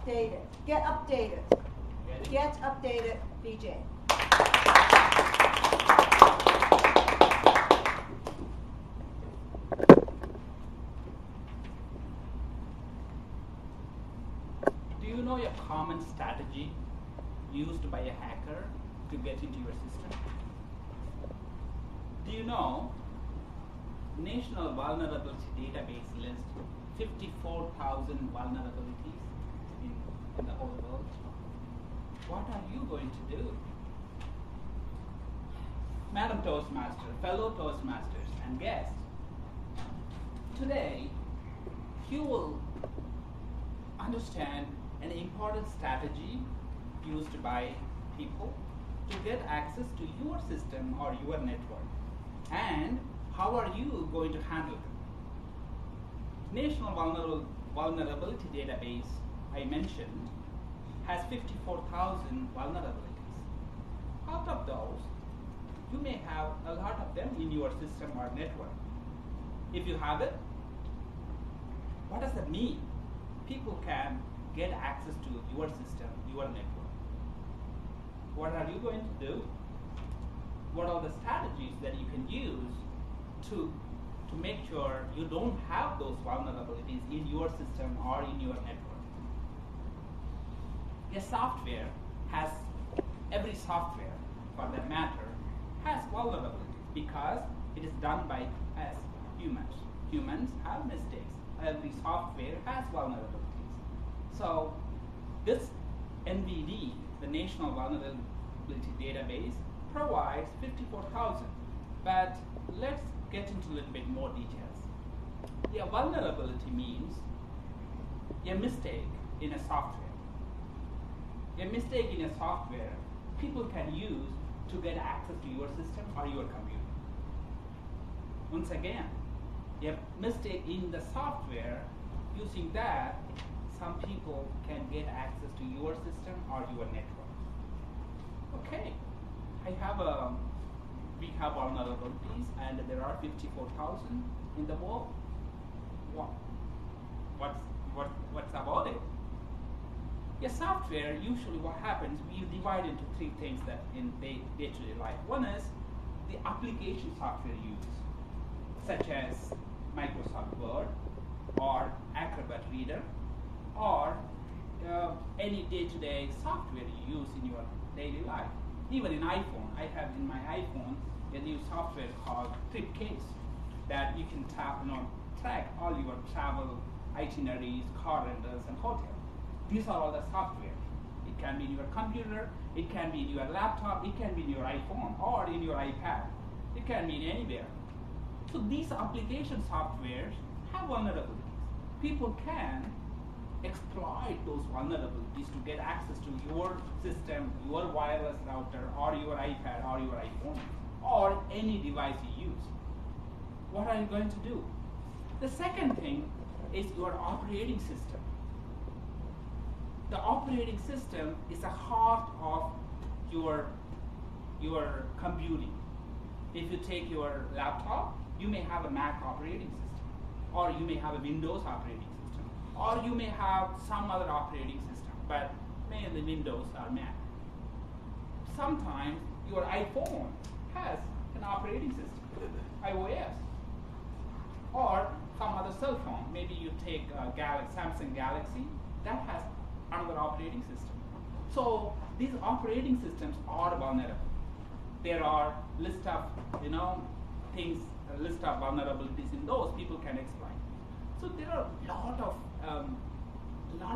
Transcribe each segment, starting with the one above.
updated. Get updated. Get updated, Vijay. Do you know a common strategy used by a hacker to get into your system? Do you know National Vulnerability Database lists 54,000 vulnerabilities in the whole world? What are you going to do? Madam Toastmaster, fellow Toastmasters, and guests, today you will understand an important strategy used by people to get access to your system or your network, and how are you going to handle it? National Vulnerability Database, I mentioned, has 54,000 vulnerabilities. Out of those, you may have a lot of them in your system or network. If you have it, what does that mean? People can get access to your system, your network. What are you going to do? What are the strategies that you can use to make sure you don't have those vulnerabilities in your system or in your network? A software has, every software for that matter, has vulnerabilities because it is done by us humans. Humans have mistakes. Every software has vulnerabilities. So this NVD, the National Vulnerability Database, provides 54,000. But let's get into a little bit more details. A vulnerability means a mistake in a software. A mistake in a software people can use to get access to your system or your computer. Once again, a mistake in the software, using that, some people can get access to your system or your network. Okay, we have vulnerabilities, and there are 54,000 in the world. What's about it? A software, usually what happens, you divide into three things that in day-to-day life. One is the application software used, such as Microsoft Word or Acrobat Reader, or any day-to-day software you use in your daily life. Even in iPhone, I have in my iPhone a new software called Tripcase that you can track all your travel itineraries, car rentals, and hotels. These are all the software. It can be in your computer, it can be in your laptop, it can be in your iPhone or in your iPad. It can be in anywhere. So these application softwares have vulnerabilities. People can exploit those vulnerabilities to get access to your system, your wireless router, or your iPad, or your iPhone, or any device you use. What are you going to do? The second thing is your operating system. The operating system is the heart of your computing. If you take your laptop, you may have a Mac operating system, or you may have a Windows operating system, or you may have some other operating system, but mainly Windows or Mac. Sometimes your iPhone has an operating system, iOS, or some other cell phone. Maybe you take Samsung Galaxy, that has another operating system. So these operating systems are vulnerable. There are list of things, a list of vulnerabilities in those people can exploit. So there are a lot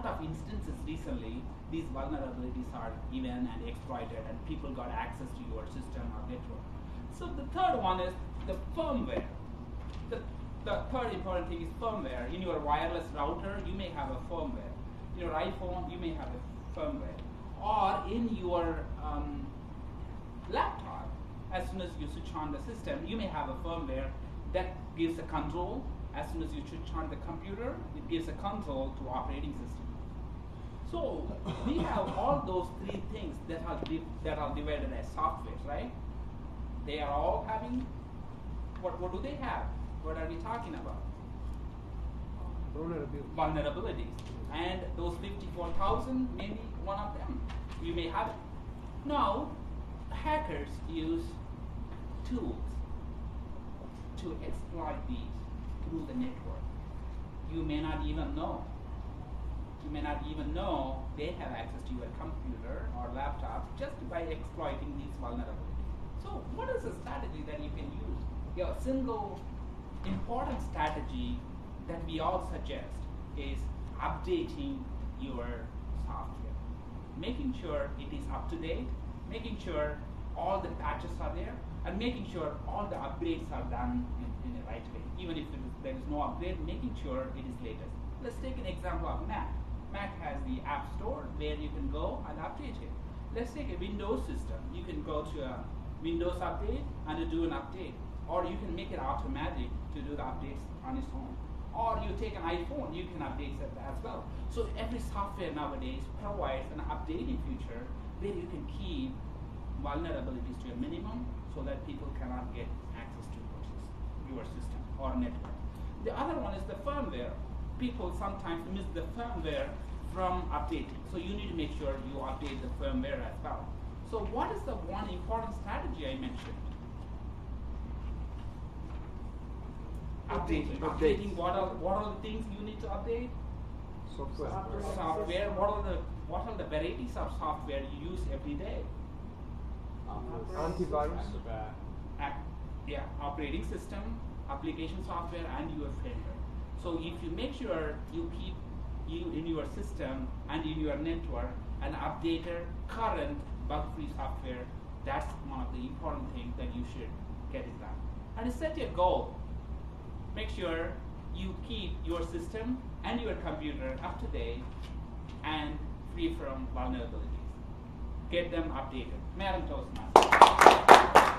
of instances recently. These vulnerabilities are given and exploited, and people got access to your system or network. So the third one is the firmware. The third important thing is firmware. In your wireless router, you may have a firmware. In your iPhone, you may have a firmware. Or in your laptop, as soon as you switch on the system, you may have a firmware that gives a control. As soon as you switch on the computer, it gives a control to operating system. So we have all those three things that are divided as softwares, right? They are all having, what do they have? What are we talking about? Vulnerabilities. Vulnerabilities. And those 54,000 1,000, maybe one of them. You may have it. Now, hackers use tools to exploit these through the network. You may not even know. You may not even know they have access to your computer or laptop just by exploiting these vulnerabilities. So what is the strategy that you can use? Your single important strategy that we all suggest is updating your software. Making sure it is up to date, making sure all the patches are there, and making sure all the upgrades are done in the right way. Even if there is no upgrade, making sure it is latest. Let's take an example of Mac. Mac has the App Store where you can go and update it. Let's take a Windows system. You can go to a Windows update and do an update. Or you can make it automatic to do the updates on its own. Or you take an iPhone, you can update that as well. So every software nowadays provides an updating feature where you can keep vulnerabilities to a minimum so that people cannot get access to your system or network. The other one is the firmware. People sometimes miss the firmware from updating. So you need to make sure you update the firmware as well. So what is the one important strategy I mentioned? Updating. What are the things you need to update? Software. What are the varieties of software you use every day? Antivirus. Operating system, application software, and your firmware. So if you make sure you keep in your system and in your network an updated, current, bug-free software, that's one of the important things that you should get it done. And set a goal. Make sure you keep your system and your computer up to date and free from vulnerabilities. Get them updated. Madam Toastmaster.